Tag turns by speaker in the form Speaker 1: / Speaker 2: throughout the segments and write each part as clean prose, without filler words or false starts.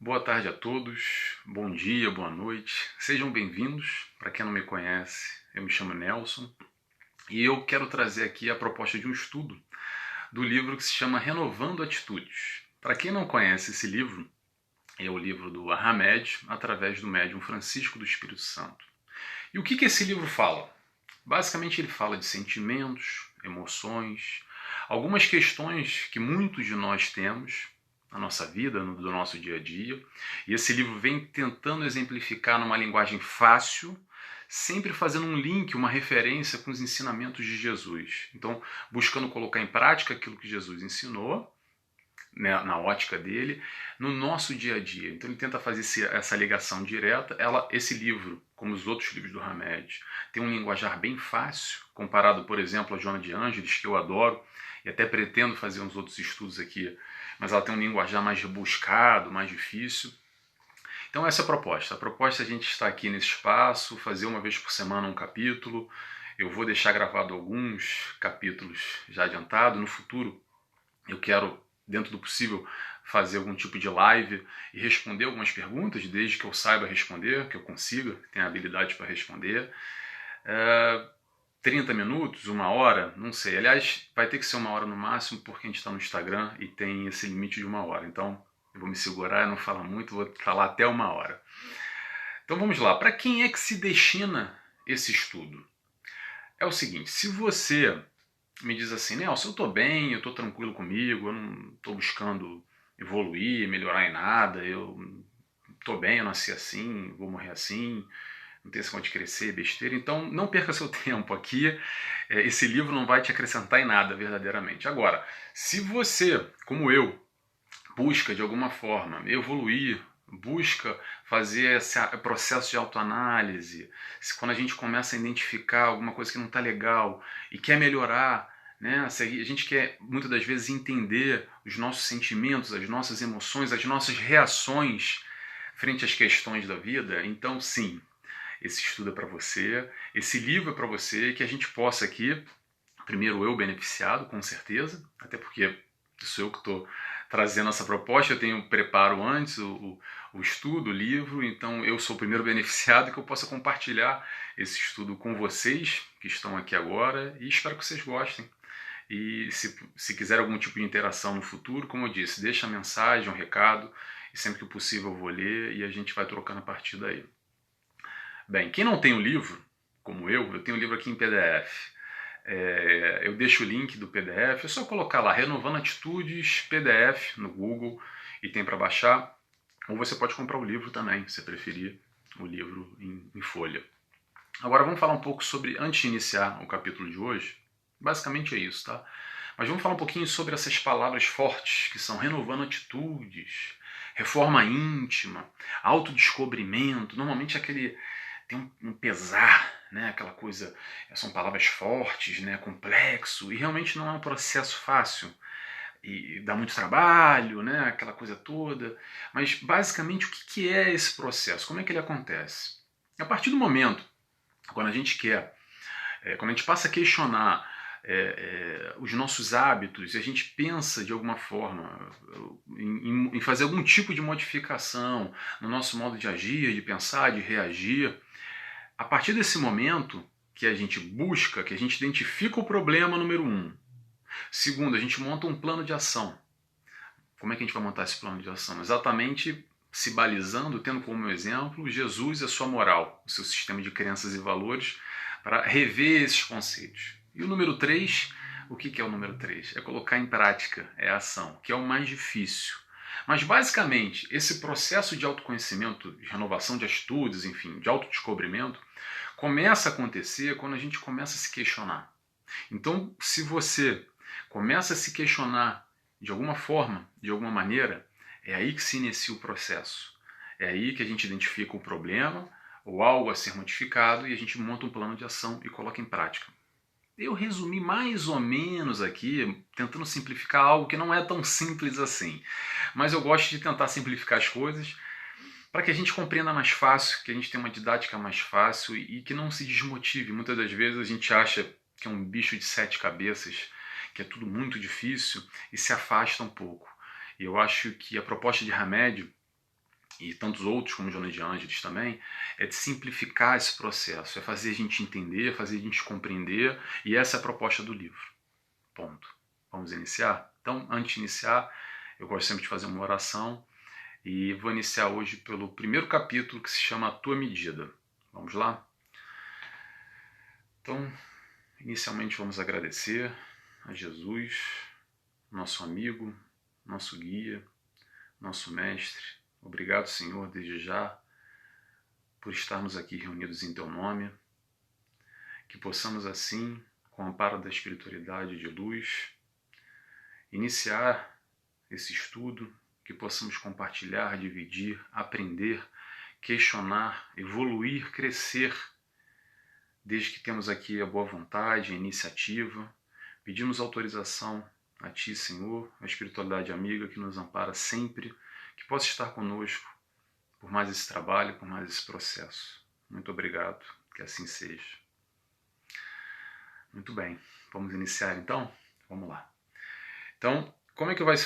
Speaker 1: Boa tarde a todos, bom dia, boa noite, sejam bem-vindos. Para quem não me conhece, eu me chamo Nelson e eu quero trazer aqui a proposta de um estudo do livro que se chama Renovando Atitudes. Para quem não conhece esse livro, é o livro do Hamed, através do médium Francisco do Espírito Santo. E o que esse livro fala? Basicamente ele fala de sentimentos, emoções, algumas questões que muitos de nós temos na nossa vida, do nosso dia a dia. E esse livro vem tentando exemplificar numa linguagem fácil, sempre fazendo um link, uma referência com os ensinamentos de Jesus. Então, buscando colocar em prática aquilo que Jesus ensinou, né, na ótica dele, no nosso dia a dia. Então ele tenta fazer essa ligação direta. Esse livro, como os outros livros do Hamed, tem um linguajar bem fácil, comparado, por exemplo, a Joana de Ângeles, que eu adoro, e até pretendo fazer uns outros estudos aqui, mas ela tem um linguajar mais rebuscado, mais difícil. Então essa é a proposta. A proposta é a gente estar aqui nesse espaço, fazer uma vez por semana um capítulo. Eu vou deixar gravado alguns capítulos já adiantado. No futuro eu quero, dentro do possível, fazer algum tipo de live e responder algumas perguntas, desde que eu saiba responder, que eu consiga, que tenha habilidade para responder. 30 minutos, uma hora, não sei. Aliás, vai ter que ser uma hora no máximo, porque a gente está no Instagram e tem esse limite de uma hora. Então, eu vou me segurar, não falar muito, vou falar até uma hora. Então vamos lá. Para quem é que se destina esse estudo? É o seguinte, se você me diz assim, Nelson, eu estou bem, eu estou tranquilo comigo, eu não estou buscando evoluir, melhorar em nada, eu estou bem, eu nasci assim, vou morrer assim, não tem esse modo de crescer, besteira, então não perca seu tempo aqui, esse livro não vai te acrescentar em nada verdadeiramente. Agora, se você, como eu, busca de alguma forma evoluir, busca fazer esse processo de autoanálise, quando a gente começa a identificar alguma coisa que não está legal e quer melhorar, né? A gente quer muitas das vezes entender os nossos sentimentos, as nossas emoções, as nossas reações frente às questões da vida, então sim, esse estudo é para você, esse livro é para você, que a gente possa aqui, primeiro eu beneficiado, com certeza, até porque sou eu que estou trazendo essa proposta, eu tenho preparo antes, o estudo, o livro, então eu sou o primeiro beneficiado que eu possa compartilhar esse estudo com vocês que estão aqui agora e espero que vocês gostem. E se quiser algum tipo de interação no futuro, como eu disse, deixa a mensagem, um recado, e sempre que possível eu vou ler e a gente vai trocando a partir daí. Bem, quem não tem o livro, como eu tenho o livro aqui em PDF. Eu deixo o link do PDF, é só colocar lá, Renovando Atitudes PDF no Google e tem para baixar. Ou você pode comprar o livro também, se preferir, o livro em folha. Agora vamos falar um pouco sobre, antes de iniciar o capítulo de hoje, basicamente é isso, tá? Mas vamos falar um pouquinho sobre essas palavras fortes, que são renovando atitudes, reforma íntima, autodescobrimento. Normalmente tem um pesar, né? Aquela coisa, são palavras fortes, né? Complexo, e realmente não é um processo fácil. E dá muito trabalho, né? Aquela coisa toda. Mas basicamente o que é esse processo? Como é que ele acontece? A partir do momento, quando a gente quer, quando a gente passa a questionar os nossos hábitos e a gente pensa de alguma forma em fazer algum tipo de modificação no nosso modo de agir, de pensar, de reagir, a partir desse momento que a gente busca, que a gente identifica o problema número 1. Segundo, a gente monta um plano de ação. Como é que a gente vai montar esse plano de ação? Exatamente se balizando, tendo como exemplo Jesus e a sua moral, o seu sistema de crenças e valores, para rever esses conceitos. E o número 3, o que é o número 3? É colocar em prática, é a ação, que é o mais difícil. Mas basicamente, esse processo de autoconhecimento, de renovação de atitudes, enfim, de autodescobrimento, começa a acontecer quando a gente começa a se questionar. Então, se você começa a se questionar de alguma forma, de alguma maneira, é aí que se inicia o processo. É aí que a gente identifica o problema ou algo a ser modificado e a gente monta um plano de ação e coloca em prática. Eu resumi mais ou menos aqui, tentando simplificar algo que não é tão simples assim. Mas eu gosto de tentar simplificar as coisas para que a gente compreenda mais fácil, que a gente tenha uma didática mais fácil e que não se desmotive. Muitas das vezes a gente acha que é um bicho de 7 cabeças, que é tudo muito difícil e se afasta um pouco. E eu acho que a proposta de Hamed e tantos outros, como Joana de Ângeles também, é de simplificar esse processo, é fazer a gente entender, fazer a gente compreender, e essa é a proposta do livro. Ponto. Vamos iniciar? Então, antes de iniciar, eu gosto sempre de fazer uma oração, e vou iniciar hoje pelo primeiro capítulo, que se chama A Tua Medida. Vamos lá? Então, inicialmente vamos agradecer a Jesus, nosso amigo, nosso guia, nosso mestre. Obrigado, Senhor, desde já, por estarmos aqui reunidos em Teu nome, que possamos assim, com o amparo da espiritualidade de luz, iniciar esse estudo, que possamos compartilhar, dividir, aprender, questionar, evoluir, crescer, desde que temos aqui a boa vontade, a iniciativa. Pedimos autorização a Ti, Senhor, a espiritualidade amiga que nos ampara sempre, que possa estar conosco por mais esse trabalho, por mais esse processo. Muito obrigado, que assim seja. Muito bem, vamos iniciar então? Vamos lá. Então, como é que vai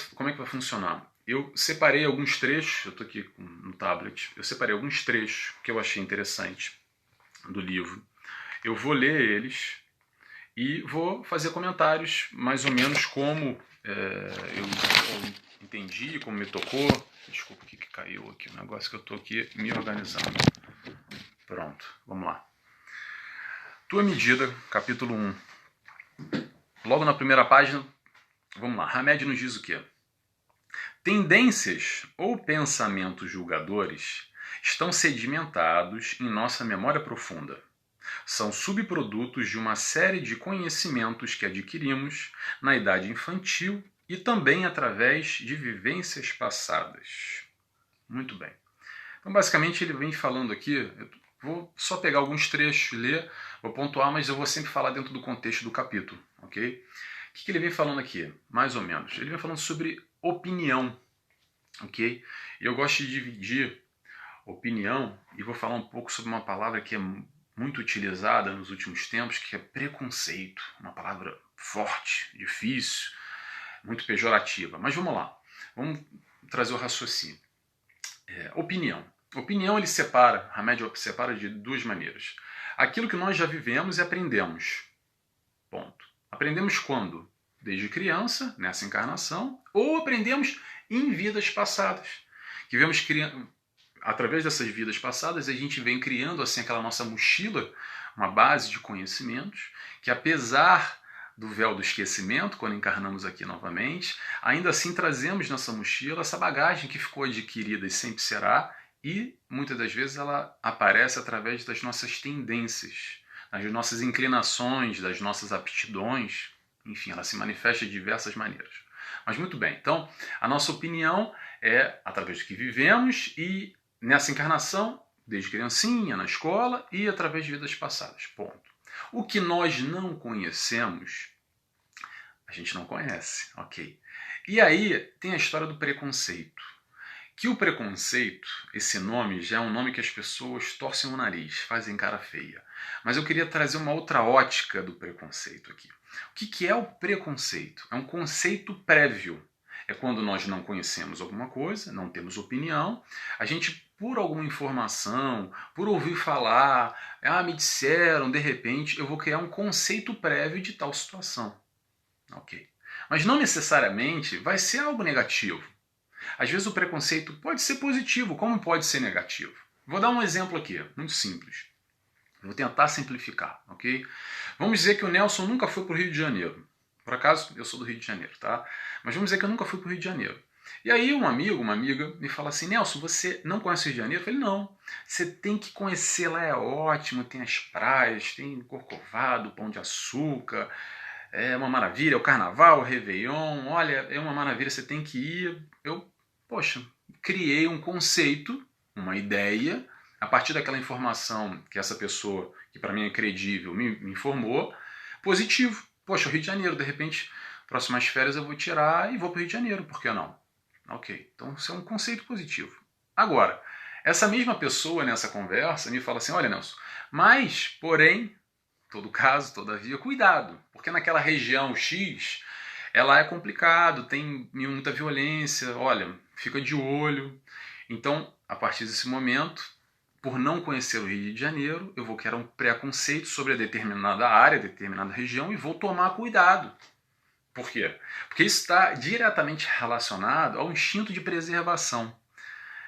Speaker 1: funcionar? Eu separei alguns trechos, eu estou aqui no tablet, eu separei alguns trechos que eu achei interessante do livro. Eu vou ler eles e vou fazer comentários mais ou menos como eu entendi, como me tocou. Desculpa o que caiu aqui, o negócio que eu estou aqui me organizando. Pronto, vamos lá. Tua Medida, capítulo 1. Logo na primeira página, vamos lá. Hamed nos diz o quê? Tendências ou pensamentos julgadores estão sedimentados em nossa memória profunda. São subprodutos de uma série de conhecimentos que adquirimos na idade infantil e também através de vivências passadas. Muito bem. Então, basicamente, ele vem falando aqui, eu vou só pegar alguns trechos e ler, vou pontuar, mas eu vou sempre falar dentro do contexto do capítulo, ok? O que ele vem falando aqui, mais ou menos? Ele vem falando sobre opinião, ok? E eu gosto de dividir opinião e vou falar um pouco sobre uma palavra que é muito utilizada nos últimos tempos, que é preconceito. Uma palavra forte, difícil, muito pejorativa. Mas vamos lá, vamos trazer o raciocínio. Opinião. Opinião ele separa, Hamed separa de duas maneiras. Aquilo que nós já vivemos e aprendemos. Ponto. Aprendemos quando? Desde criança, nessa encarnação, ou aprendemos em vidas passadas. Que vemos através dessas vidas passadas, a gente vem criando assim aquela nossa mochila, uma base de conhecimentos, que apesar do véu do esquecimento, quando encarnamos aqui novamente, ainda assim trazemos nessa mochila essa bagagem que ficou adquirida e sempre será, e muitas das vezes ela aparece através das nossas tendências, das nossas inclinações, das nossas aptidões, enfim, ela se manifesta de diversas maneiras. Mas muito bem, então a nossa opinião é através do que vivemos e nessa encarnação, desde criancinha, na escola e através de vidas passadas. Ponto. O que nós não conhecemos, a gente não conhece, ok? E aí tem a história do preconceito. Que o preconceito, esse nome, já é um nome que as pessoas torcem o nariz, fazem cara feia. Mas eu queria trazer uma outra ótica do preconceito aqui. O que é o preconceito? É um conceito prévio. É quando nós não conhecemos alguma coisa, não temos opinião, a gente, por alguma informação, por ouvir falar, me disseram, de repente, eu vou criar um conceito prévio de tal situação. Ok. Mas não necessariamente vai ser algo negativo. Às vezes o preconceito pode ser positivo, como pode ser negativo. Vou dar um exemplo aqui, muito simples. Vou tentar simplificar, ok? Vamos dizer que o Nelson nunca foi para o Rio de Janeiro. Por acaso, eu sou do Rio de Janeiro, tá? Mas vamos dizer que eu nunca fui para o Rio de Janeiro. E aí um amigo, uma amiga, me fala assim, Nelson, você não conhece o Rio de Janeiro? Eu falei, não, você tem que conhecer, lá é ótimo, tem as praias, tem Corcovado, Pão de Açúcar, é uma maravilha, o Carnaval, o Réveillon, olha, é uma maravilha, você tem que ir. Eu, poxa, criei um conceito, uma ideia, a partir daquela informação que essa pessoa, que para mim é credível, me informou, positivo. Poxa, o Rio de Janeiro, de repente, próximas férias eu vou tirar e vou para o Rio de Janeiro, por que não? Ok, então isso é um conceito positivo. Agora, essa mesma pessoa nessa conversa me fala assim, olha Nelson, mas, porém, todo caso, todavia, cuidado, porque naquela região X, ela é complicado, tem muita violência, olha, fica de olho. Então, a partir desse momento, por não conhecer o Rio de Janeiro, eu vou criar um preconceito sobre a determinada área, determinada região e vou tomar cuidado. Por quê? Porque isso está diretamente relacionado ao instinto de preservação.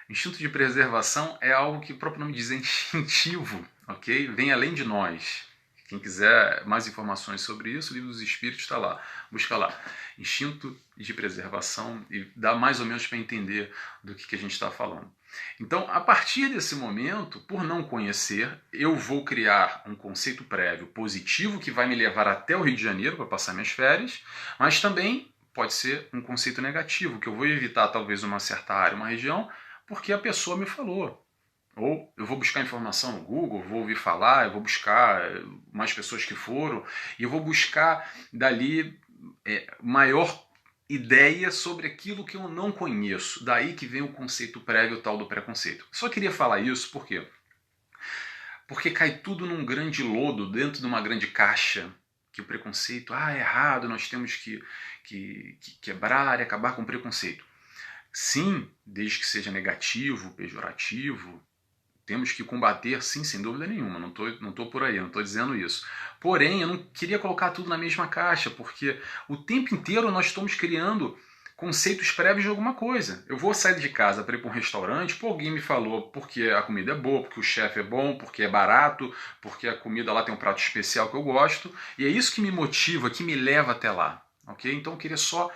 Speaker 1: O instinto de preservação é algo que o próprio nome diz, é instintivo, ok? Vem além de nós. Quem quiser mais informações sobre isso, o Livro dos Espíritos está lá. Busca lá. Instinto de preservação e dá mais ou menos para entender do que a gente está falando. Então, a partir desse momento, por não conhecer, eu vou criar um conceito prévio positivo que vai me levar até o Rio de Janeiro para passar minhas férias, mas também pode ser um conceito negativo, que eu vou evitar talvez uma certa área, uma região, porque a pessoa me falou. Ou eu vou buscar informação no Google, vou ouvir falar, eu vou buscar mais pessoas que foram, e eu vou buscar dali maior ideia sobre aquilo que eu não conheço. Daí que vem o conceito prévio, tal do preconceito. Só queria falar isso por quê? Porque cai tudo num grande lodo, dentro de uma grande caixa, que o preconceito, é errado, nós temos que quebrar e acabar com o preconceito. Sim, desde que seja negativo, pejorativo, temos que combater, sim, sem dúvida nenhuma, não tô por aí, não estou dizendo isso. Porém, eu não queria colocar tudo na mesma caixa, porque o tempo inteiro nós estamos criando conceitos prévios de alguma coisa. Eu vou sair de casa para ir para um restaurante, alguém me falou porque a comida é boa, porque o chefe é bom, porque é barato, porque a comida lá tem um prato especial que eu gosto, e é isso que me motiva, que me leva até lá, ok? Então eu queria só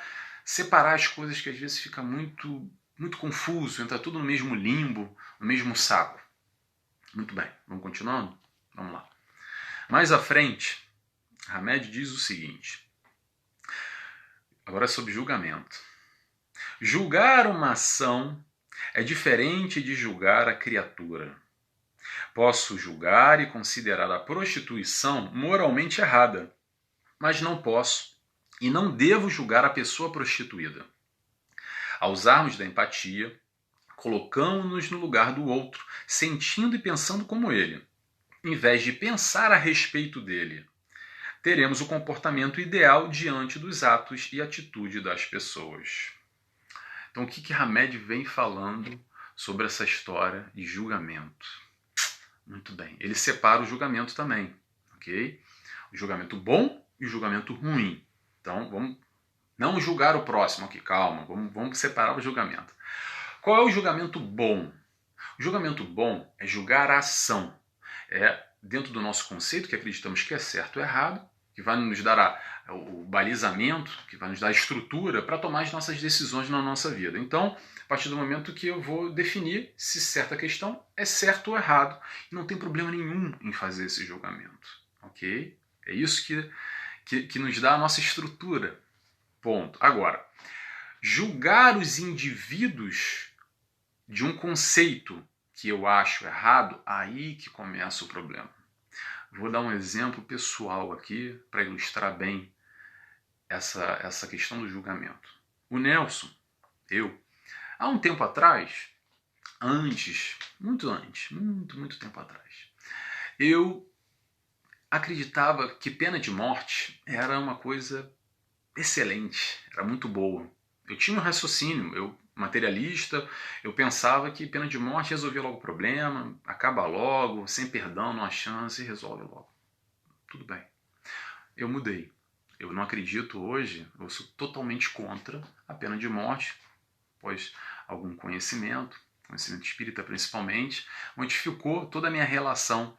Speaker 1: separar as coisas que às vezes fica muito confuso, entra tudo no mesmo limbo, no mesmo saco. Muito bem, vamos continuando? Vamos lá. Mais à frente, Hamed diz o seguinte, agora é sobre julgamento. Julgar uma ação é diferente de julgar a criatura. Posso julgar e considerar a prostituição moralmente errada, mas não posso e não devo julgar a pessoa prostituída. Ao usarmos da empatia, colocamos-nos no lugar do outro, sentindo e pensando como ele, em vez de pensar a respeito dele. Teremos o comportamento ideal diante dos atos e atitude das pessoas. Então, o que Hamed vem falando sobre essa história de julgamento? Muito bem. Ele separa o julgamento também, ok? O julgamento bom e o julgamento ruim. Então, vamos não julgar o próximo aqui, calma. Vamos separar o julgamento. Qual é o julgamento bom? O julgamento bom é julgar a ação. É dentro do nosso conceito, que acreditamos que é certo ou errado, que vai nos dar o balizamento, que vai nos dar a estrutura para tomar as nossas decisões na nossa vida. Então, a partir do momento que eu vou definir se certa questão é certo ou errado, e não tem problema nenhum em fazer esse julgamento. Ok? É isso que nos dá a nossa estrutura. Ponto. Agora, julgar os indivíduos de um conceito que eu acho errado, aí que começa o problema. Vou dar um exemplo pessoal aqui para ilustrar bem essa questão do julgamento. O Nelson, há um tempo atrás, muito tempo atrás, eu acreditava que pena de morte era uma coisa excelente, era muito boa. Eu tinha um raciocínio, materialista, eu pensava que pena de morte resolvia logo o problema, acaba logo, sem perdão, não há chance, resolve logo. Tudo bem. Eu mudei. Eu não acredito hoje, eu sou totalmente contra a pena de morte, pois algum conhecimento espírita principalmente, modificou toda a minha relação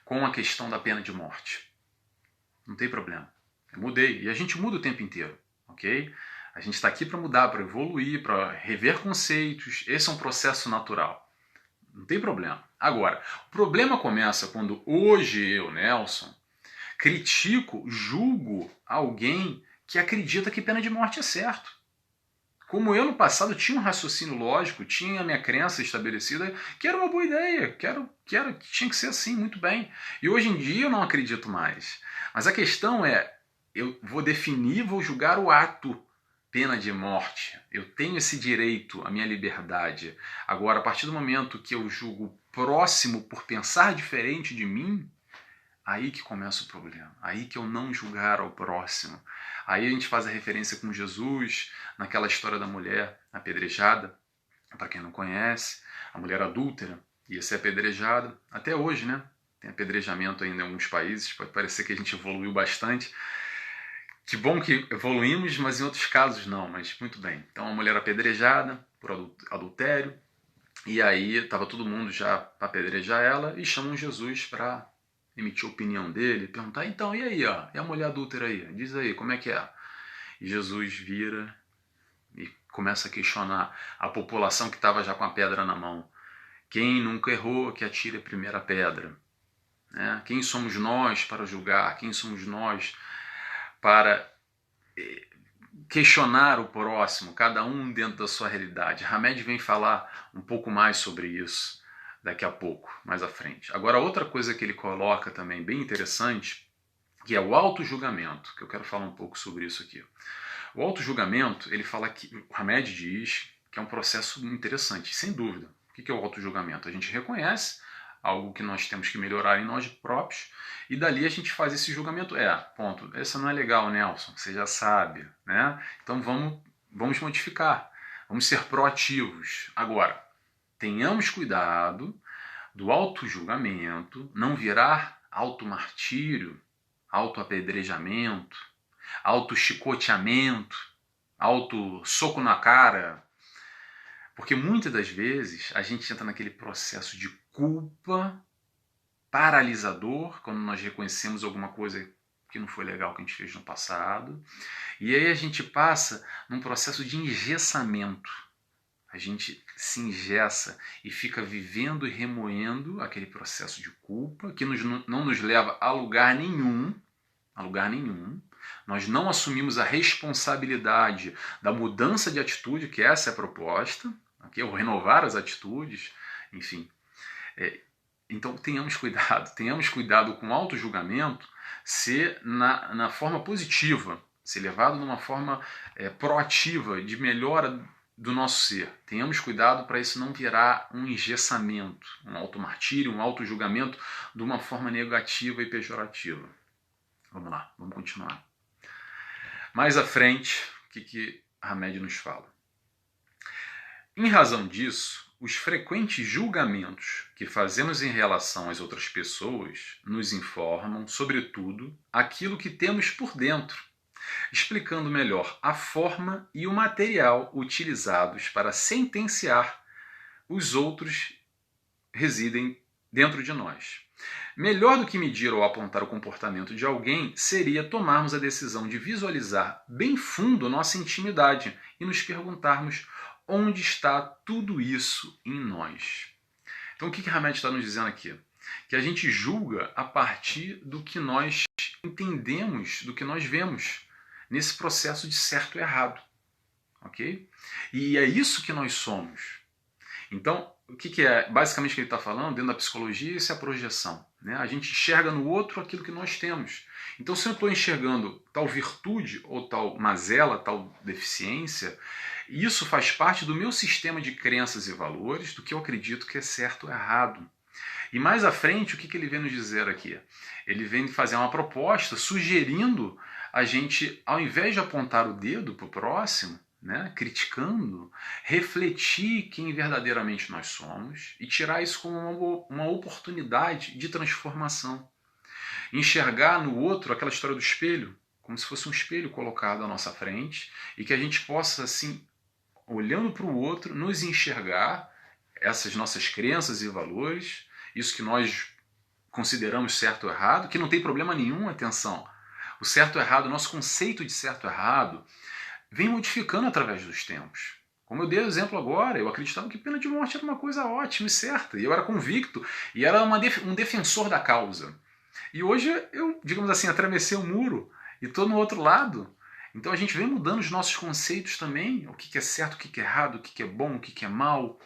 Speaker 1: com a questão da pena de morte. Não tem problema. Eu mudei. E a gente muda o tempo inteiro, ok? A gente está aqui para mudar, para evoluir, para rever conceitos. Esse é um processo natural. Não tem problema. Agora, o problema começa quando hoje eu, Nelson, critico, julgo alguém que acredita que pena de morte é certo. Como eu no passado tinha um raciocínio lógico, tinha a minha crença estabelecida, que era uma boa ideia, que tinha que ser assim, muito bem. E hoje em dia eu não acredito mais. Mas a questão é, eu vou definir, vou julgar o ato, pena de morte. Eu tenho esse direito, a minha liberdade. Agora, a partir do momento que eu julgo o próximo por pensar diferente de mim, aí que começa o problema. Aí que eu não julgar ao próximo. Aí a gente faz a referência com Jesus, naquela história da mulher apedrejada. para quem não conhece, a mulher adúltera ia ser apedrejada, até hoje, né? Tem apedrejamento ainda em alguns países, pode parecer que a gente evoluiu bastante. Que bom que evoluímos, mas em outros casos não, mas muito bem. Então a mulher apedrejada por adultério, e aí estava todo mundo já para apedrejar ela, e chamam Jesus para emitir a opinião dele, perguntar, então, e aí, ó, e a mulher adúltera aí? Diz aí, como é que é? E Jesus vira e começa a questionar a população que estava já com a pedra na mão. Quem nunca errou, que atire a primeira pedra. Né? Quem somos nós para julgar? Quem somos nós para questionar o próximo, cada um dentro da sua realidade? Hamed vem falar um pouco mais sobre isso daqui a pouco, mais à frente. Agora, outra coisa que ele coloca também bem interessante, que é o auto-julgamento, que eu quero falar um pouco sobre isso aqui. O auto-julgamento, ele fala que, o Hamed diz que é um processo interessante, sem dúvida. O que é o auto-julgamento? A gente reconhece algo que nós temos que melhorar em nós próprios, e dali a gente faz esse julgamento. Ponto, essa não é legal, Nelson, você já sabe, né? Então vamos modificar, vamos ser proativos. Agora, tenhamos cuidado do auto-julgamento não virar auto-martírio, auto-apedrejamento, auto-chicoteamento, auto-soco na cara, porque muitas das vezes a gente entra naquele processo de culpa paralisador, quando nós reconhecemos alguma coisa que não foi legal que a gente fez no passado, e aí a gente passa num processo de engessamento. A gente se engessa e fica vivendo e remoendo aquele processo de culpa que não nos leva a lugar nenhum, Nós não assumimos a responsabilidade da mudança de atitude, que essa é a proposta, okay? Ou renovar as atitudes, enfim. Então tenhamos cuidado com o auto-julgamento ser na forma positiva, ser levado numa forma proativa, de melhora do nosso ser. Tenhamos cuidado para isso não virar um engessamento, um auto-martírio, um auto-julgamento de uma forma negativa e pejorativa. Vamos lá, vamos continuar. Mais à frente, o que Hamed nos fala? Em razão disso, os frequentes julgamentos que fazemos em relação às outras pessoas nos informam, sobretudo, aquilo que temos por dentro, explicando melhor a forma e o material utilizados para sentenciar os outros residem dentro de nós. Melhor do que medir ou apontar o comportamento de alguém seria tomarmos a decisão de visualizar bem fundo nossa intimidade e nos perguntarmos onde está tudo isso em nós. Então o que Hamed está nos dizendo aqui? Que a gente julga a partir do que nós entendemos, do que nós vemos nesse processo de certo e errado. Ok? E é isso que nós somos. Então, o que é basicamente o que ele está falando dentro da psicologia? Isso é a projeção. Né? A gente enxerga no outro aquilo que nós temos. Então, se eu estou enxergando tal virtude ou tal mazela, tal deficiência, isso faz parte do meu sistema de crenças e valores, do que eu acredito que é certo ou errado. E mais à frente, o que ele vem nos dizer aqui? Ele vem fazer uma proposta sugerindo a gente, ao invés de apontar o dedo para o próximo, né, criticando, refletir quem verdadeiramente nós somos e tirar isso como uma oportunidade de transformação. Enxergar no outro aquela história do espelho, como se fosse um espelho colocado à nossa frente, e que a gente possa, assim, olhando para o outro, nos enxergar essas nossas crenças e valores, isso que nós consideramos certo ou errado, que não tem problema nenhum, atenção. O certo ou errado, o nosso conceito de certo ou errado, vem modificando através dos tempos. Como eu dei o exemplo agora, eu acreditava que pena de morte era uma coisa ótima e certa, e eu era convicto, e era um defensor da causa. E hoje eu, digamos assim, atravessei o muro e estou no outro lado. Então a gente vem mudando os nossos conceitos também, o que é certo, o que é errado, o que é bom, o que é mal.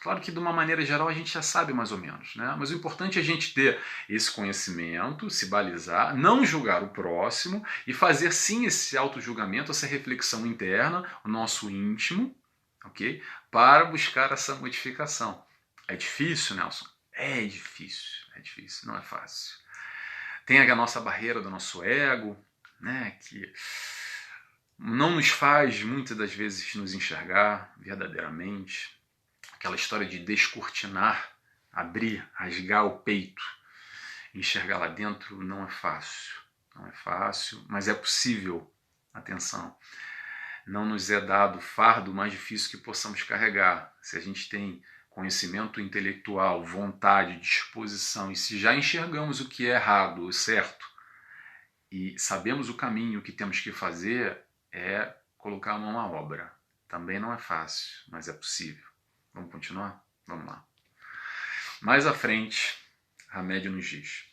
Speaker 1: Claro que de uma maneira geral a gente já sabe mais ou menos, né? Mas o importante é a gente ter esse conhecimento, se balizar, não julgar o próximo e fazer sim esse auto-julgamento, essa reflexão interna, o nosso íntimo, ok? Para buscar essa modificação. É difícil, Nelson? É difícil, não é fácil. Tem a nossa barreira do nosso ego, né? Que não nos faz muitas das vezes nos enxergar verdadeiramente. aquela história de descortinar, abrir, rasgar o peito, enxergar lá dentro não é fácil. Não é fácil, mas é possível. Atenção. Não nos é dado o fardo mais difícil que possamos carregar. Se a gente tem conhecimento intelectual, vontade, disposição, e se já enxergamos o que é errado ou certo, e sabemos o caminho que temos que fazer, é colocar a mão à obra. Também não é fácil, mas é possível. Vamos continuar? Vamos lá. Mais à frente, Hamed nos diz: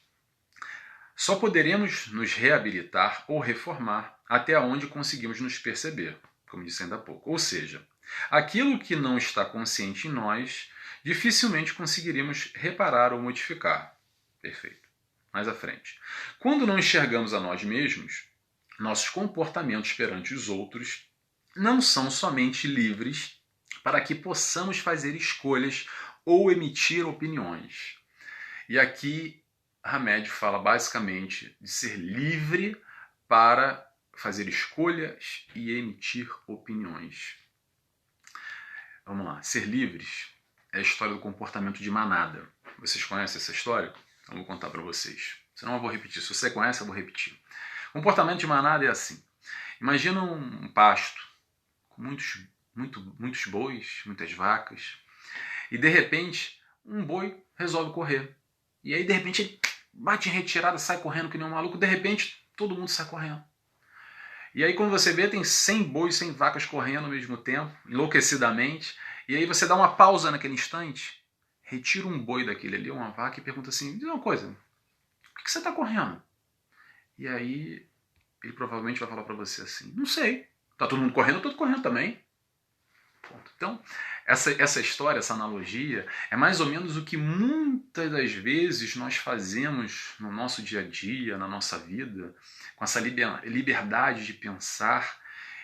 Speaker 1: só poderemos nos reabilitar ou reformar até onde conseguimos nos perceber, como disse ainda há pouco. Ou seja, aquilo que não está consciente em nós, dificilmente conseguiríamos reparar ou modificar. Perfeito. Mais à frente. Quando não enxergamos a nós mesmos, nossos comportamentos perante os outros não são somente livres para que possamos fazer escolhas ou emitir opiniões. E aqui Hamed fala basicamente de ser livre para fazer escolhas e emitir opiniões. Vamos lá, ser livres é a história do comportamento de manada. Vocês conhecem essa história? Eu vou contar para vocês. Senão eu vou repetir. Se você conhece, eu vou repetir. Comportamento de manada é assim. Imagina um pasto com muitos bois, muitas vacas, e de repente um boi resolve correr. E aí de repente ele bate em retirada, sai correndo que nem um maluco, de repente todo mundo sai correndo. E aí quando você vê, tem 100 bois, 100 vacas correndo ao mesmo tempo, enlouquecidamente, e aí você dá uma pausa naquele instante, retira um boi daquele ali, uma vaca, e pergunta assim: diz uma coisa, por que você está correndo? E aí ele provavelmente vai falar para você assim: não sei, tá todo mundo correndo, eu tô correndo também. Ponto. Então, essa história, essa analogia, é mais ou menos o que muitas das vezes nós fazemos no nosso dia a dia, na nossa vida, com essa liberdade de pensar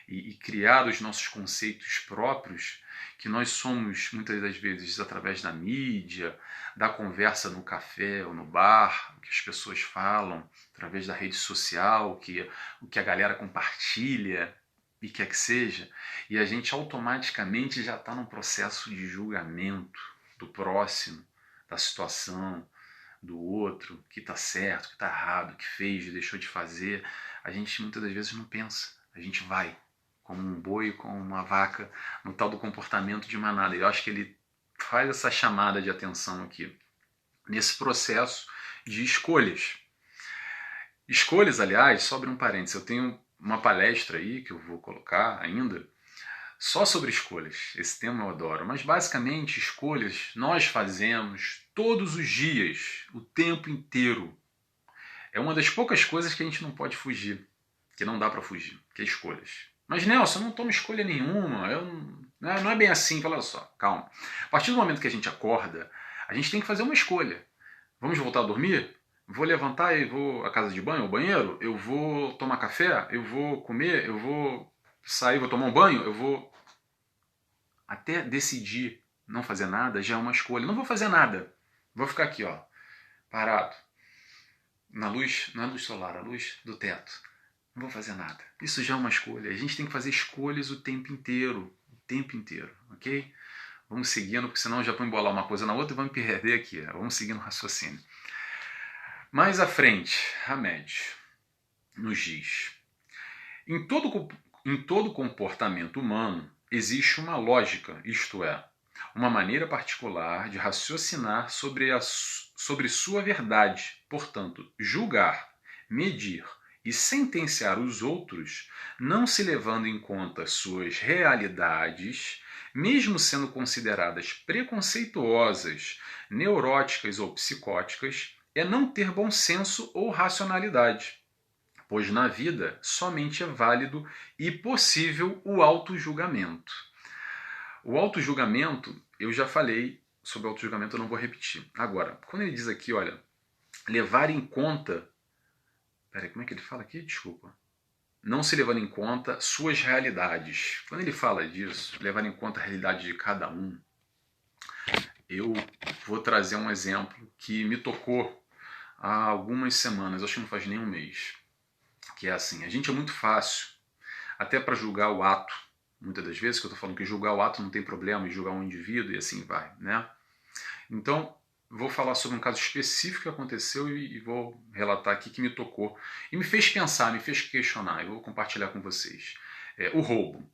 Speaker 1: e criar os nossos conceitos próprios, que nós somos muitas das vezes através da mídia, da conversa no café ou no bar, o que as pessoas falam, através da rede social, o que a galera compartilha, e quer que seja, e a gente automaticamente já está num processo de julgamento do próximo, da situação, do outro, que está certo, que está errado, que fez, deixou de fazer. A gente muitas das vezes não pensa, a gente vai, como um boi, como uma vaca, no tal do comportamento de manada. E eu acho que ele faz essa chamada de atenção aqui, nesse processo de escolhas. Escolhas, aliás, só abrir um parênteses, eu tenho uma palestra aí que eu vou colocar ainda só sobre escolhas. Esse tema eu adoro, mas basicamente escolhas nós fazemos todos os dias, o tempo inteiro. É uma das poucas coisas que a gente não pode fugir, que não dá para fugir, que é escolhas. Mas Nelson, eu não tomo escolha nenhuma, não é bem assim, olha só, calma. A partir do momento que a gente acorda, a gente tem que fazer uma escolha. Vamos voltar a dormir? Vou levantar e vou à casa de banho, ao banheiro? Eu vou tomar café? Eu vou comer? Eu vou sair, vou tomar um banho? Eu vou... Até decidir não fazer nada já é uma escolha. Não vou fazer nada. Vou ficar aqui, ó, parado. Na luz, não é luz solar, a luz do teto. Não vou fazer nada. Isso já é uma escolha. A gente tem que fazer escolhas o tempo inteiro. O tempo inteiro, ok? Vamos seguindo, porque senão eu já vou embolar uma coisa na outra e vou me perder aqui. Vamos seguindo o raciocínio. Mais à frente, Hamed nos diz: em todo comportamento humano existe uma lógica, isto é, uma maneira particular de raciocinar sobre sua verdade. Portanto, julgar, medir e sentenciar os outros, não se levando em conta suas realidades, mesmo sendo consideradas preconceituosas, neuróticas ou psicóticas, é não ter bom senso ou racionalidade, pois na vida somente é válido e possível o autojulgamento. O autojulgamento, eu já falei sobre o autojulgamento, eu não vou repetir. Agora, quando ele diz aqui, olha, levar em conta... Peraí, como é que ele fala aqui? Desculpa. Não se levando em conta suas realidades. Quando ele fala disso, levar em conta a realidade de cada um, eu vou trazer um exemplo que me tocou há algumas semanas, acho que não faz nem um mês, que é assim: a gente é muito fácil, até para julgar o ato muitas das vezes, que eu estou falando que julgar o ato não tem problema, e julgar um indivíduo e assim vai, né? Então, vou falar sobre um caso específico que aconteceu e vou relatar aqui que me tocou e me fez pensar, me fez questionar. Eu vou compartilhar com vocês. O roubo.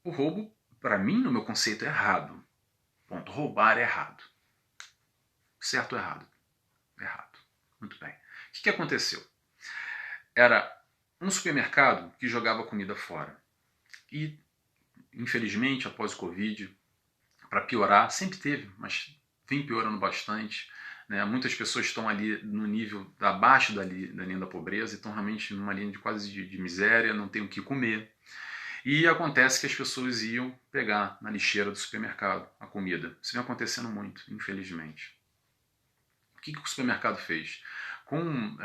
Speaker 1: O roubo, para mim, no meu conceito, é errado. Ponto. Roubar é errado. Certo ou errado? Errado. Muito bem. O que aconteceu? Era um supermercado que jogava comida fora. E, infelizmente, após o Covid, para piorar, sempre teve, mas vem piorando bastante. Né? Muitas pessoas estão ali no nível abaixo da linha da pobreza, estão realmente numa linha de quase de miséria, não tem o que comer. E acontece que as pessoas iam pegar na lixeira do supermercado a comida. Isso vem acontecendo muito, infelizmente. O que o supermercado fez? Com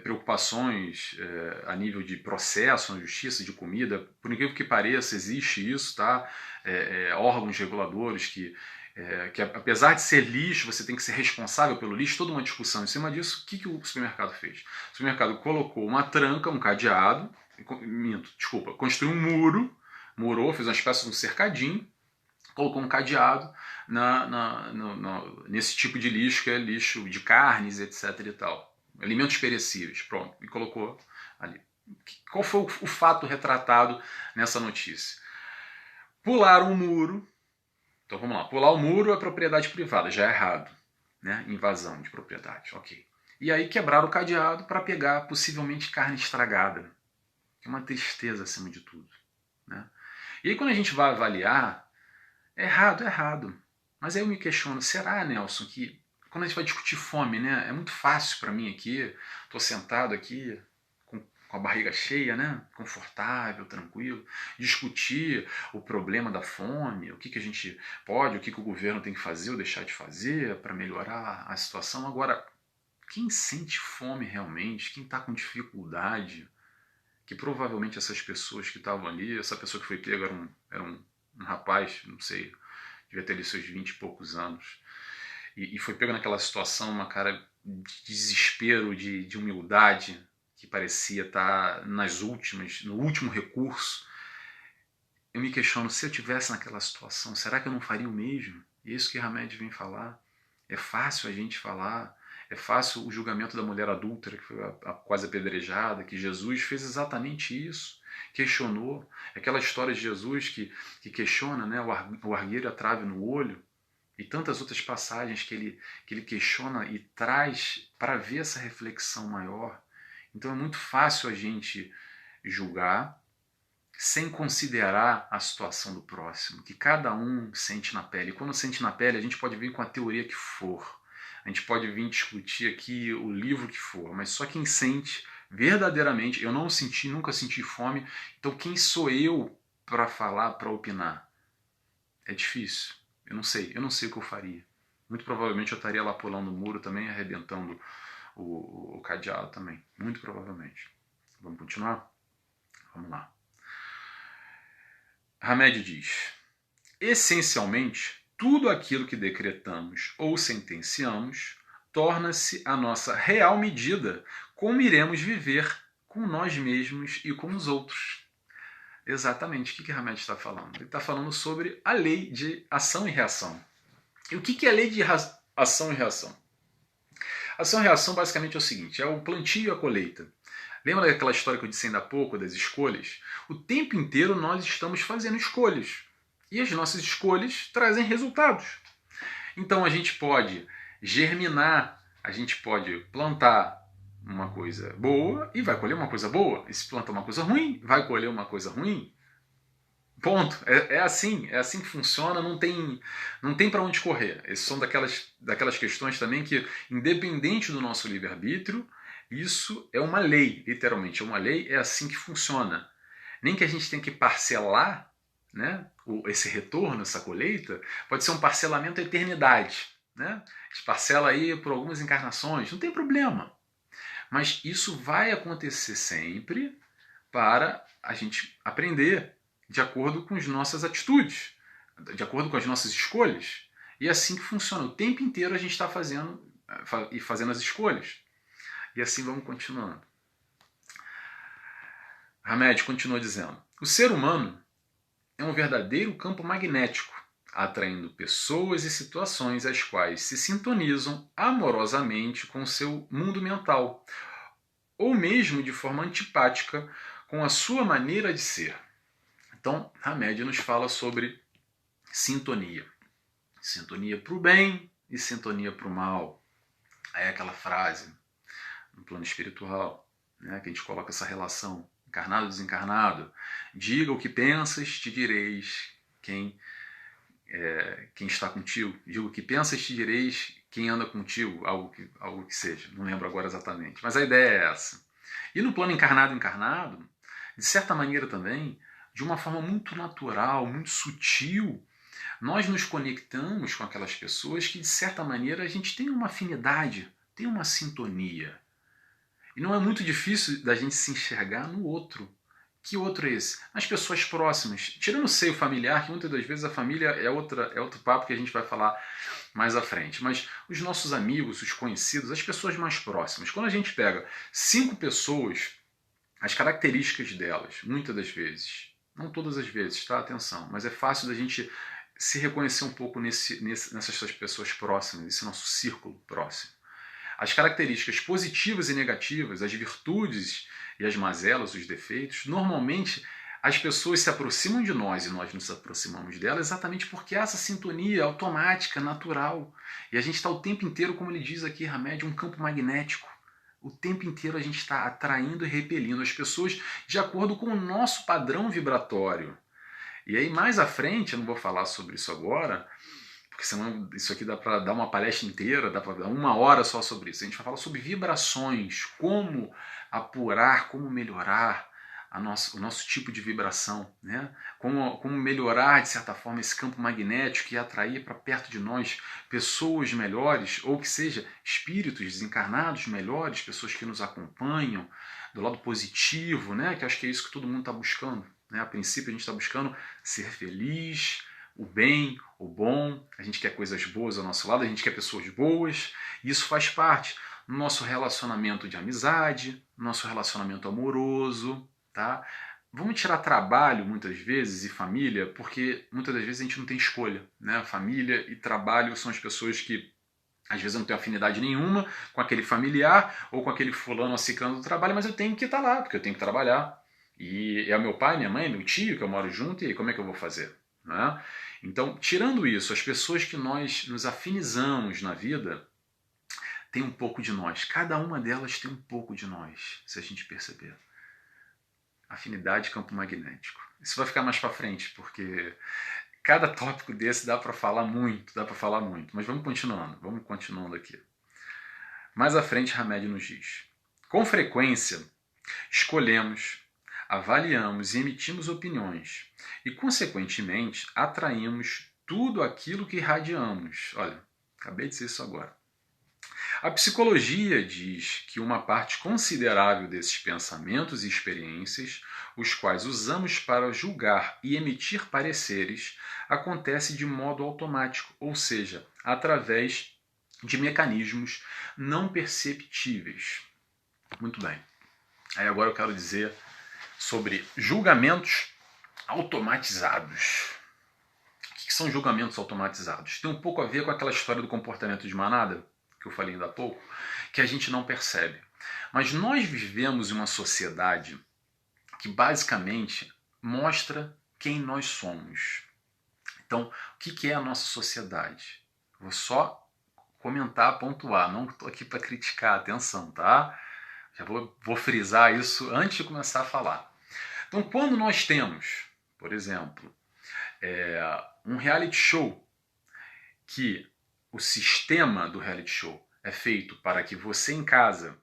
Speaker 1: preocupações a nível de processo na justiça de comida, por incrível que pareça, existe isso, tá? Órgãos reguladores que apesar de ser lixo, você tem que ser responsável pelo lixo, toda uma discussão em cima disso. O que o supermercado fez? O supermercado colocou uma tranca, um cadeado, construiu um muro, murou, fez uma espécie de um cercadinho, colocou um cadeado nesse tipo de lixo, que é lixo de carnes, etc. e tal. Alimentos perecíveis, pronto, e colocou ali. Qual foi o fato retratado nessa notícia? Pular um muro. Então vamos lá, pular o muro é propriedade privada, já é errado. Né? Invasão de propriedade, ok. E aí quebraram o cadeado para pegar possivelmente carne estragada. É uma tristeza acima de tudo. Né? E aí quando a gente vai avaliar, é errado. Mas aí eu me questiono, será, Nelson, que quando a gente vai discutir fome, né, é muito fácil para mim aqui, estou sentado aqui com a barriga cheia, né, confortável, tranquilo, discutir o problema da fome, o que a gente pode, o que o governo tem que fazer ou deixar de fazer para melhorar a situação. Agora, quem sente fome realmente, quem está com dificuldade, que provavelmente essas pessoas que estavam ali, essa pessoa que foi pega era um rapaz, não sei, devia ter ali seus 20 e poucos anos, e foi pego naquela situação, uma cara de desespero, de humildade, que parecia estar no último recurso. Eu me questiono, se eu estivesse naquela situação, será que eu não faria o mesmo? E é isso que Hamed vem falar. É fácil a gente falar, é fácil o julgamento da mulher adúltera, que foi quase apedrejada, que Jesus fez exatamente isso. Questionou. Aquela história de Jesus que questiona, né, o argueiro e a trave no olho, e tantas outras passagens que ele questiona e traz para ver essa reflexão maior. Então é muito fácil a gente julgar sem considerar a situação do próximo, que cada um sente na pele. E quando sente na pele, a gente pode vir com a teoria que for, a gente pode vir discutir aqui o livro que for, mas só quem sente verdadeiramente, eu não senti, nunca senti fome, então quem sou eu para falar, para opinar? É difícil, eu não sei o que eu faria. Muito provavelmente eu estaria lá pulando o muro também, arrebentando o cadeado também, muito provavelmente. Vamos continuar? Vamos lá. Hamed diz: essencialmente, tudo aquilo que decretamos ou sentenciamos torna-se a nossa real medida como iremos viver com nós mesmos e com os outros. Exatamente, o que Hamed está falando? Ele está falando sobre a lei de ação e reação. E o que é a lei de ação e reação? Ação e reação basicamente é o seguinte, é o plantio e a colheita. Lembra daquela história que eu disse ainda há pouco, das escolhas? O tempo inteiro nós estamos fazendo escolhas. E as nossas escolhas trazem resultados. Então a gente pode germinar, a gente pode plantar uma coisa boa e vai colher uma coisa boa. E se plantar uma coisa ruim, vai colher uma coisa ruim. Ponto. É assim que funciona, não tem para onde correr. Essas são daquelas questões também que, independente do nosso livre-arbítrio, isso é uma lei, literalmente. É uma lei, é assim que funciona. Nem que a gente tenha que parcelar, né, esse retorno, essa colheita, pode ser um parcelamento à eternidade. Né? A gente parcela aí por algumas encarnações, não tem problema. Mas isso vai acontecer sempre para a gente aprender de acordo com as nossas atitudes, de acordo com as nossas escolhas. E é assim que funciona. O tempo inteiro a gente está fazendo as escolhas. E assim vamos continuando. Hamed continua dizendo: O ser humano é um verdadeiro campo magnético, atraindo pessoas e situações as quais se sintonizam amorosamente com seu mundo mental, ou mesmo de forma antipática com a sua maneira de ser. Então, Hamed nos fala sobre sintonia. Sintonia para o bem e sintonia para o mal. Aí é aquela frase, no plano espiritual, né, que a gente coloca essa relação, encarnado e desencarnado. Diga o que pensas, te direis quem está contigo. Diga o que pensas, te direis quem anda contigo, algo que seja. Não lembro agora exatamente. Mas a ideia é essa. E no plano encarnado, de certa maneira também, de uma forma muito natural, muito sutil, nós nos conectamos com aquelas pessoas que, de certa maneira, a gente tem uma afinidade, tem uma sintonia. E não é muito difícil da gente se enxergar no outro. Que outro é esse? As pessoas próximas. Tirando o seio familiar, que muitas das vezes a família é outro papo que a gente vai falar mais à frente. Mas os nossos amigos, os conhecidos, as pessoas mais próximas. Quando a gente pega 5 pessoas, as características delas, muitas das vezes, não todas as vezes, tá? Atenção, mas é fácil da gente se reconhecer um pouco nessas pessoas próximas, nesse nosso círculo próximo. As características positivas e negativas, as virtudes e as mazelas, os defeitos, normalmente as pessoas se aproximam de nós e nós nos aproximamos delas exatamente porque essa sintonia automática, natural. E a gente está o tempo inteiro, como ele diz aqui, Hamed, um campo magnético. O tempo inteiro a gente está atraindo e repelindo as pessoas de acordo com o nosso padrão vibratório. E aí mais à frente, eu não vou falar sobre isso agora, porque senão isso aqui dá para dar uma palestra inteira, dá para dar 1 hora só sobre isso. A gente vai falar sobre vibrações, como apurar, como melhorar o nosso tipo de vibração, né? Como melhorar, de certa forma, esse campo magnético e atrair para perto de nós pessoas melhores, ou que seja, espíritos desencarnados melhores, pessoas que nos acompanham, do lado positivo, né? Que acho que é isso que todo mundo está buscando. Né? A princípio a gente está buscando ser feliz, o bem, o bom, a gente quer coisas boas ao nosso lado, a gente quer pessoas boas, e isso faz parte do nosso relacionamento de amizade, nosso relacionamento amoroso, tá? Vamos tirar trabalho muitas vezes e família, porque muitas das vezes a gente não tem escolha, né? Família e trabalho são as pessoas que às vezes eu não tenho afinidade nenhuma com aquele familiar ou com aquele fulano ou ciclano do trabalho, mas eu tenho que estar lá, porque eu tenho que trabalhar. E é o meu pai, minha mãe, meu tio, que eu moro junto, e aí como é que eu vou fazer? Né? Então, tirando isso, as pessoas que nós nos afinizamos na vida têm um pouco de nós. Cada uma delas tem um pouco de nós, se a gente perceber. Afinidade, campo magnético. Isso vai ficar mais para frente, porque cada tópico desse dá para falar muito, Mas vamos continuando aqui. Mais à frente, Hamed nos diz: com frequência, escolhemos, avaliamos e emitimos opiniões, e, consequentemente, atraímos tudo aquilo que irradiamos. Olha, acabei de dizer isso agora. A psicologia diz que uma parte considerável desses pensamentos e experiências, os quais usamos para julgar e emitir pareceres, acontece de modo automático, ou seja, através de mecanismos não perceptíveis. Muito bem. Aí agora eu quero dizer sobre julgamentos automatizados. O que são julgamentos automatizados? Tem um pouco a ver com aquela história do comportamento de manada, que eu falei ainda há pouco, que a gente não percebe. Mas nós vivemos em uma sociedade que basicamente mostra quem nós somos. Então, o que é a nossa sociedade? Vou só comentar, pontuar, não estou aqui para criticar, atenção, tá? Já vou frisar isso antes de começar a falar. Então, quando nós temos, por exemplo, um reality show, que o sistema do reality show é feito para que você em casa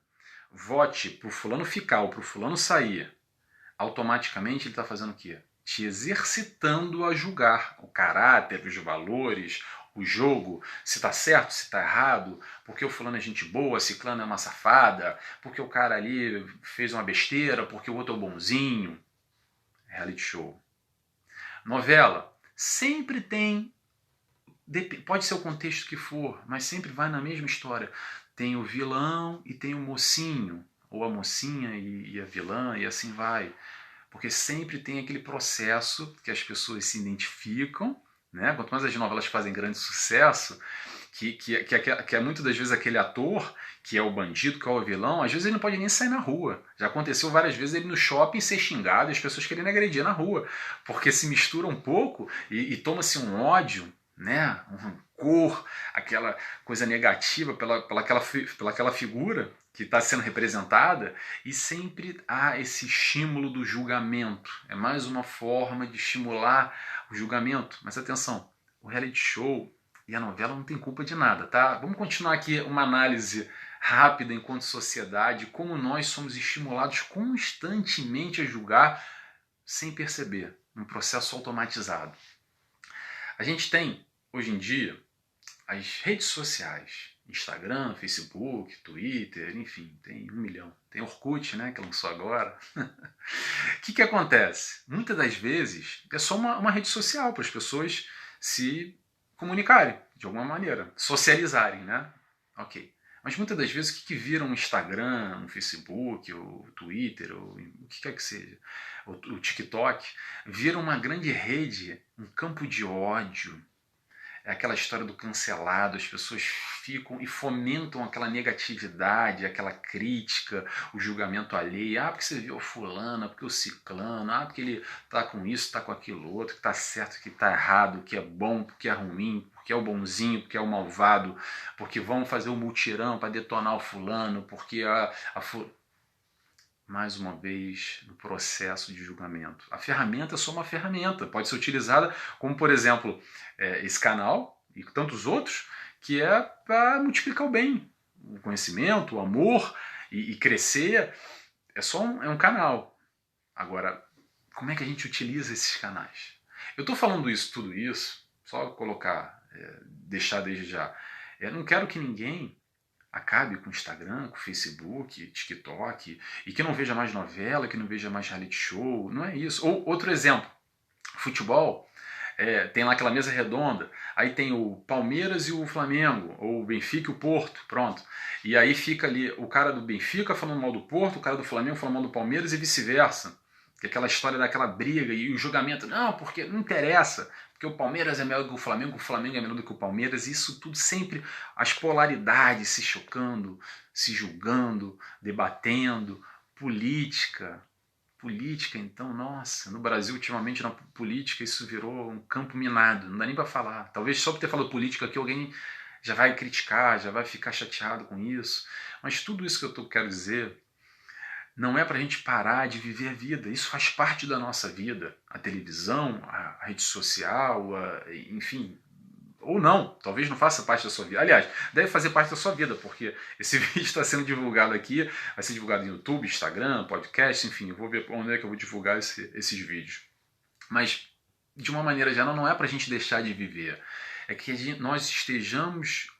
Speaker 1: vote para o fulano ficar ou para o fulano sair, automaticamente ele está fazendo o quê? Te exercitando a julgar o caráter, os valores, o jogo, se está certo, se está errado, porque o fulano é gente boa, ciclano é uma safada, porque o cara ali fez uma besteira, porque o outro é o bonzinho. Reality show. Novela, sempre tem, pode ser o contexto que for, mas sempre vai na mesma história. Tem o vilão e tem o mocinho, ou a mocinha e a vilã, e assim vai. porque sempre tem aquele processo que as pessoas se identificam, né? Quanto mais as novelas fazem grande sucesso, que é muitas das vezes aquele ator, que é o bandido, que é o vilão, às vezes ele não pode nem sair na rua. Já aconteceu várias vezes ele no shopping ser xingado e as pessoas querendo agredir na rua, porque se mistura um pouco e toma-se um ódio, né? Um rancor, aquela coisa negativa pelaquela figura que está sendo representada, e sempre há esse estímulo do julgamento. É mais uma forma de estimular o julgamento. Mas atenção, o reality show e a novela não tem culpa de nada, tá? Vamos continuar aqui uma análise rápida enquanto sociedade, como nós somos estimulados constantemente a julgar sem perceber, um processo automatizado. A gente tem, hoje em dia, as redes sociais, Instagram, Facebook, Twitter, enfim, tem 1 milhão. Tem Orkut, né, que lançou agora. O que acontece? Muitas das vezes é só uma rede social para as pessoas se comunicarem de alguma maneira, socializarem, né? Ok. Mas muitas das vezes o que vira um Instagram, um Facebook, o Twitter, ou o que quer que seja, o TikTok, vira uma grande rede, um campo de ódio. É aquela história do cancelado, as pessoas ficam e fomentam aquela negatividade, aquela crítica, o julgamento alheio. Ah, porque você viu o fulano, porque o ciclano, ah, porque ele tá com isso, tá com aquilo outro, que tá certo, que tá errado, que é bom, porque é ruim, porque é o bonzinho, porque é o malvado, porque vão fazer o mutirão para detonar o fulano, porque mais uma vez, no processo de julgamento. A ferramenta é só uma ferramenta, pode ser utilizada como, por exemplo, esse canal e tantos outros, que é para multiplicar o bem, o conhecimento, o amor e crescer. É um canal. Agora, como é que a gente utiliza esses canais? Eu estou falando tudo isso, só colocar, deixar desde já. Eu não quero que ninguém acabe com o Instagram, com o Facebook, TikTok, e que não veja mais novela, que não veja mais reality show, não é isso. Ou outro exemplo, futebol, tem lá aquela mesa redonda, aí tem o Palmeiras e o Flamengo, ou o Benfica e o Porto, pronto. E aí fica ali o cara do Benfica falando mal do Porto, o cara do Flamengo falando mal do Palmeiras e vice-versa. Que é aquela história daquela briga e o julgamento, não, porque não interessa, porque o Palmeiras é melhor do que o Flamengo é melhor do que o Palmeiras, isso tudo sempre, as polaridades se chocando, se julgando, debatendo, política, então, nossa, no Brasil ultimamente na política isso virou um campo minado, não dá nem para falar. Talvez só por ter falado política aqui alguém já vai criticar, já vai ficar chateado com isso. Mas tudo isso que eu quero dizer não é para a gente parar de viver a vida. Isso faz parte da nossa vida. A televisão, a rede social, enfim, ou não, talvez não faça parte da sua vida. Aliás, deve fazer parte da sua vida, porque esse vídeo está sendo divulgado aqui, vai ser divulgado no YouTube, Instagram, podcast, enfim, eu vou ver onde é que eu vou divulgar esses vídeos. Mas, de uma maneira geral, não é para a gente deixar de viver. É que nós estejamos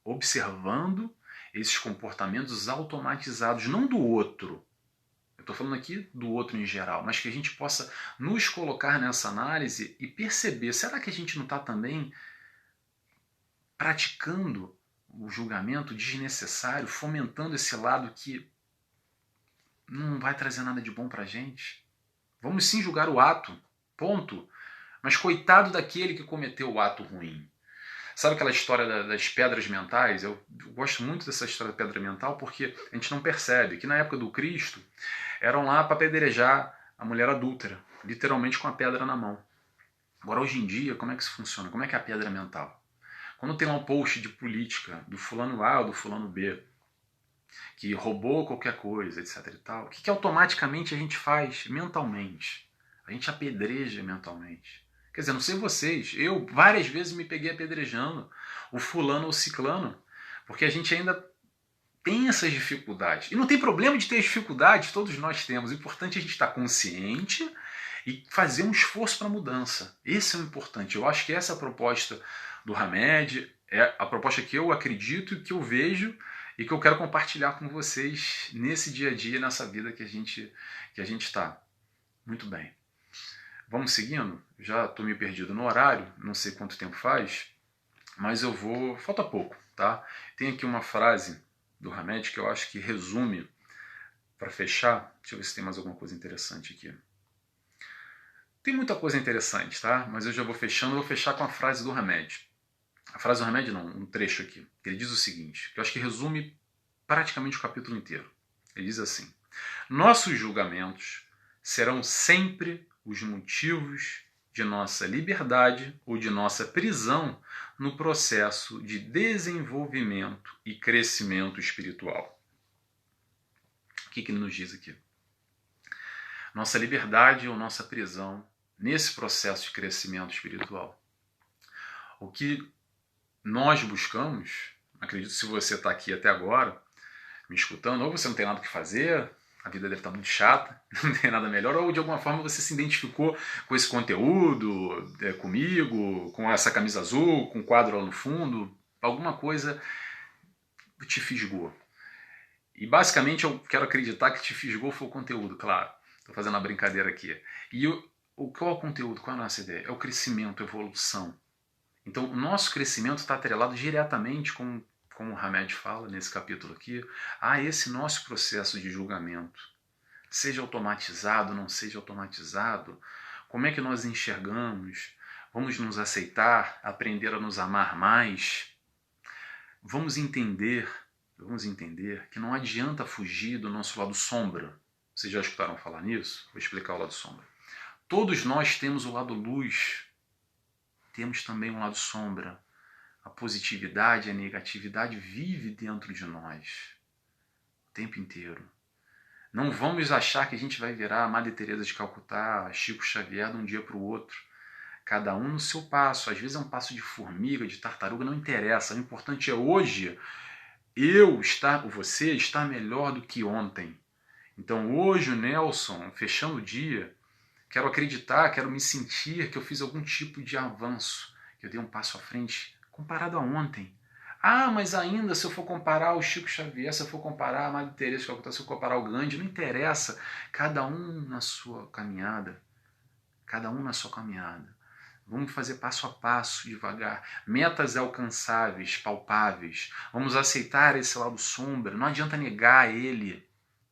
Speaker 1: observando esses comportamentos automatizados, não do outro. Eu estou falando aqui do outro em geral, mas que a gente possa nos colocar nessa análise e perceber, será que a gente não está também praticando o julgamento desnecessário, fomentando esse lado que não vai trazer nada de bom pra gente? Vamos sim julgar o ato, ponto. Mas coitado daquele que cometeu o ato ruim. Sabe aquela história das pedras mentais? Eu gosto muito dessa história da pedra mental porque a gente não percebe que na época do Cristo eram lá para apedrejar a mulher adúltera, literalmente com a pedra na mão. Agora, hoje em dia, como é que isso funciona? Como é que é a pedra mental? Quando tem lá um post de política do fulano A ou do fulano B, que roubou qualquer coisa, etc e tal, o que automaticamente a gente faz mentalmente? A gente apedreja mentalmente. Quer dizer, não sei vocês, eu várias vezes me peguei apedrejando o fulano ou o ciclano, porque a gente ainda tem essas dificuldades. E não tem problema de ter dificuldades, todos nós temos. O importante é a gente estar consciente e fazer um esforço para a mudança. Esse é o importante. Eu acho que essa é a proposta do Hamed, é a proposta que eu acredito e que eu vejo e que eu quero compartilhar com vocês nesse dia a dia, nessa vida que a gente está. Muito bem. Vamos seguindo? Já estou meio perdido no horário, não sei quanto tempo faz, mas eu vou... Falta pouco, tá? Tem aqui uma frase do Hamed que eu acho que resume para fechar, deixa eu ver se tem mais alguma coisa interessante aqui. Tem muita coisa interessante, tá? Mas eu já vou fechando, vou fechar com a frase do Hamed. A frase do Hamed não, um trecho aqui. Ele diz o seguinte, que eu acho que resume praticamente o capítulo inteiro. Ele diz assim: nossos julgamentos serão sempre os motivos de nossa liberdade ou de nossa prisão no processo de desenvolvimento e crescimento espiritual. O que ele nos diz aqui? Nossa liberdade ou nossa prisão nesse processo de crescimento espiritual. O que nós buscamos, acredito que se você está aqui até agora, me escutando, ou você não tem nada que fazer, a vida deve estar muito chata, não tem nada melhor, ou de alguma forma você se identificou com esse conteúdo, comigo, com essa camisa azul, com o quadro lá no fundo, alguma coisa te fisgou. E basicamente eu quero acreditar que te fisgou foi o conteúdo, claro. Estou fazendo uma brincadeira aqui. E qual é o conteúdo? Qual é a nossa ideia? É o crescimento, a evolução. Então o nosso crescimento está atrelado diretamente com, como o Hamed fala nesse capítulo aqui, a esse nosso processo de julgamento. Seja automatizado, não seja automatizado, como é que nós enxergamos? Vamos nos aceitar, aprender a nos amar mais? Vamos entender que não adianta fugir do nosso lado sombra. Vocês já escutaram falar nisso? Vou explicar o lado sombra. Todos nós temos o lado luz, temos também um lado sombra. A positividade, a negatividade vive dentro de nós o tempo inteiro. Não vamos achar que a gente vai virar a Madre Teresa de Calcutá, Chico Xavier de um dia para o outro. Cada um no seu passo. Às vezes é um passo de formiga, de tartaruga, não interessa. O importante é hoje você estar melhor do que ontem. Então hoje o Nelson, fechando o dia, quero acreditar, quero me sentir que eu fiz algum tipo de avanço, que eu dei um passo à frente comparado a ontem. Ah, mas ainda se eu for comparar o Chico Xavier, se eu for comparar a Madre Teresa, se eu for comparar o Gandhi, não interessa. Cada um na sua caminhada. Cada um na sua caminhada. Vamos fazer passo a passo, devagar. Metas alcançáveis, palpáveis. Vamos aceitar esse lado sombra. Não adianta negar ele,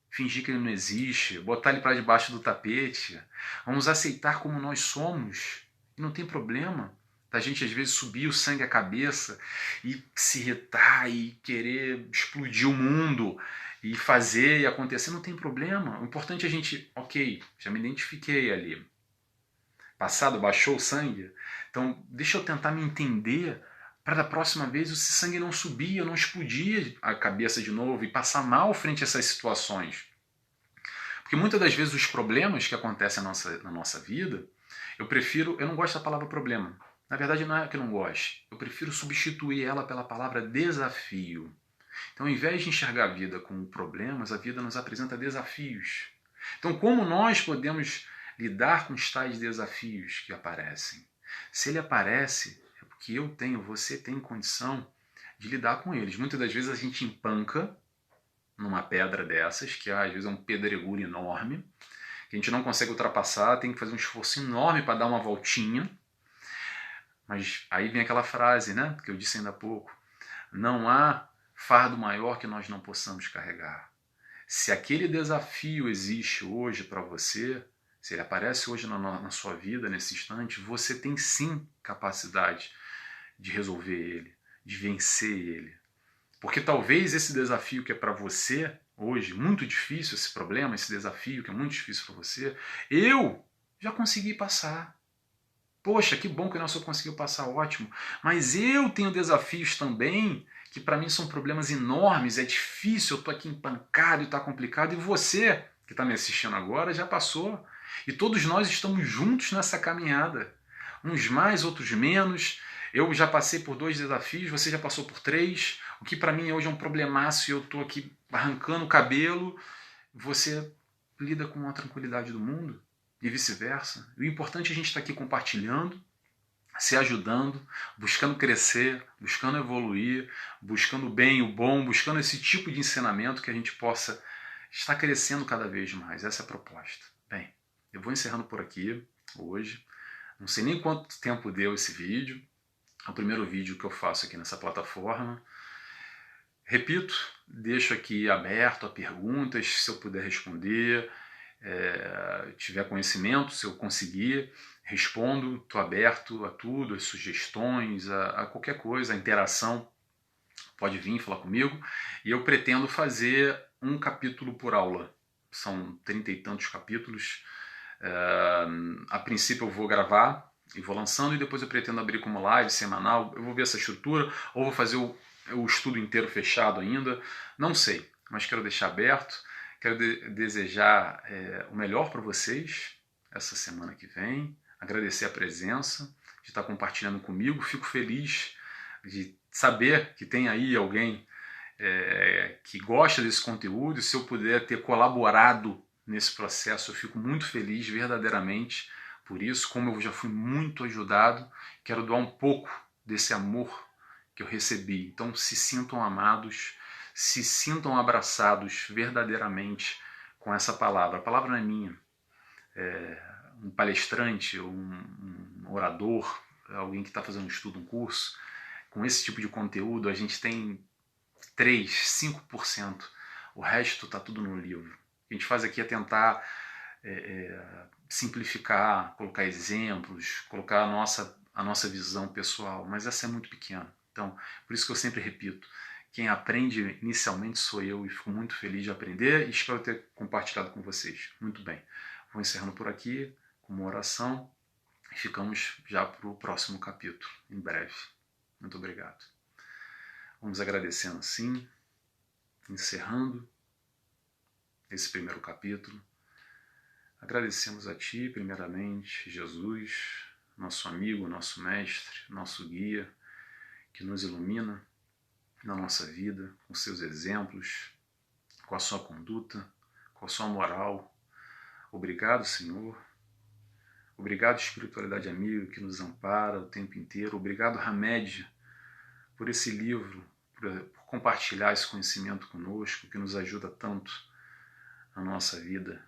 Speaker 1: fingir que ele não existe, botar ele para debaixo do tapete. Vamos aceitar como nós somos. E não tem problema da gente às vezes subir o sangue à cabeça e se irritar e querer explodir o mundo e fazer e acontecer. Não tem problema. O importante é a gente, ok, já me identifiquei ali. Passado, baixou o sangue. Então, deixa eu tentar me entender para da próxima vez esse sangue não subir, eu não explodir a cabeça de novo e passar mal frente a essas situações. Porque muitas das vezes os problemas que acontecem na nossa vida, eu não gosto da palavra problema. Na verdade não é que eu não goste, eu prefiro substituir ela pela palavra desafio. Então, ao invés de enxergar a vida como problemas, a vida nos apresenta desafios. Então, como nós podemos lidar com os tais desafios que aparecem? Se ele aparece, é porque você tem condição de lidar com eles. Muitas das vezes a gente empanca numa pedra dessas, que às vezes é um pedregulho enorme, que a gente não consegue ultrapassar, tem que fazer um esforço enorme para dar uma voltinha. Mas aí vem aquela frase, né, que eu disse ainda há pouco: não há fardo maior que nós não possamos carregar. Se aquele desafio existe hoje para você, se ele aparece hoje na sua vida, nesse instante, você tem sim capacidade de resolver ele, de vencer ele. Porque talvez esse desafio que é para você hoje, muito difícil esse problema, esse desafio que é muito difícil para você, eu já consegui passar. Poxa, que bom que o Nelson conseguiu passar, ótimo. Mas eu tenho desafios também que para mim são problemas enormes, é difícil, eu estou aqui empancado e está complicado, e você que está me assistindo agora já passou. E todos nós estamos juntos nessa caminhada. Uns mais, outros menos. Eu já passei por 2 desafios, você já passou por 3. O que para mim hoje é um problemaço e eu estou aqui arrancando o cabelo. Você lida com a tranquilidade do mundo e vice-versa. O importante é a gente estar aqui compartilhando, se ajudando, buscando crescer, buscando evoluir, buscando o bem, o bom, buscando esse tipo de ensinamento que a gente possa estar crescendo cada vez mais. Essa é a proposta. Bem, eu vou encerrando por aqui hoje. Não sei nem quanto tempo deu esse vídeo. É o primeiro vídeo que eu faço aqui nessa plataforma. Repito, deixo aqui aberto a perguntas, se eu puder responder, tiver conhecimento, se eu conseguir, respondo, estou aberto a tudo, as sugestões, a qualquer coisa, a interação, pode vir falar comigo, e eu pretendo fazer um capítulo por aula, são 30 e tantos capítulos, a princípio eu vou gravar e vou lançando, e depois eu pretendo abrir como live semanal, eu vou ver essa estrutura, ou vou fazer o estudo inteiro fechado ainda, não sei, mas quero deixar aberto, quero desejar o melhor para vocês essa semana que vem, agradecer a presença, de estar compartilhando comigo, fico feliz de saber que tem aí alguém que gosta desse conteúdo, e se eu puder ter colaborado nesse processo, eu fico muito feliz verdadeiramente por isso, como eu já fui muito ajudado, quero doar um pouco desse amor que eu recebi. Então se sintam amados, se sintam abraçados verdadeiramente com essa palavra. A palavra não é minha. Um palestrante, um orador, alguém que está fazendo um estudo, um curso, com esse tipo de conteúdo, a gente tem 3, 5%. O resto está tudo no livro. O que a gente faz aqui é tentar simplificar, colocar exemplos, colocar a nossa visão pessoal, mas essa é muito pequena. Então, por isso que eu sempre repito, quem aprende inicialmente sou eu, e fico muito feliz de aprender, e espero ter compartilhado com vocês. Muito bem, vou encerrando por aqui com uma oração e ficamos já para o próximo capítulo, em breve. Muito obrigado. Vamos agradecendo assim, encerrando esse primeiro capítulo. Agradecemos a Ti, primeiramente, Jesus, nosso amigo, nosso mestre, nosso guia, que nos ilumina na nossa vida, com seus exemplos, com a sua conduta, com a sua moral. Obrigado, Senhor. Obrigado, espiritualidade amiga, que nos ampara o tempo inteiro. Obrigado, Hamed, por esse livro, por compartilhar esse conhecimento conosco, que nos ajuda tanto na nossa vida,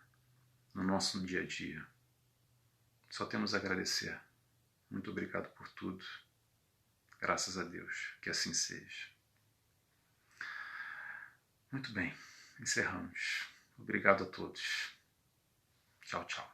Speaker 1: no nosso dia a dia. Só temos a agradecer. Muito obrigado por tudo. Graças a Deus, que assim seja. Muito bem, encerramos. Obrigado a todos. Tchau, tchau.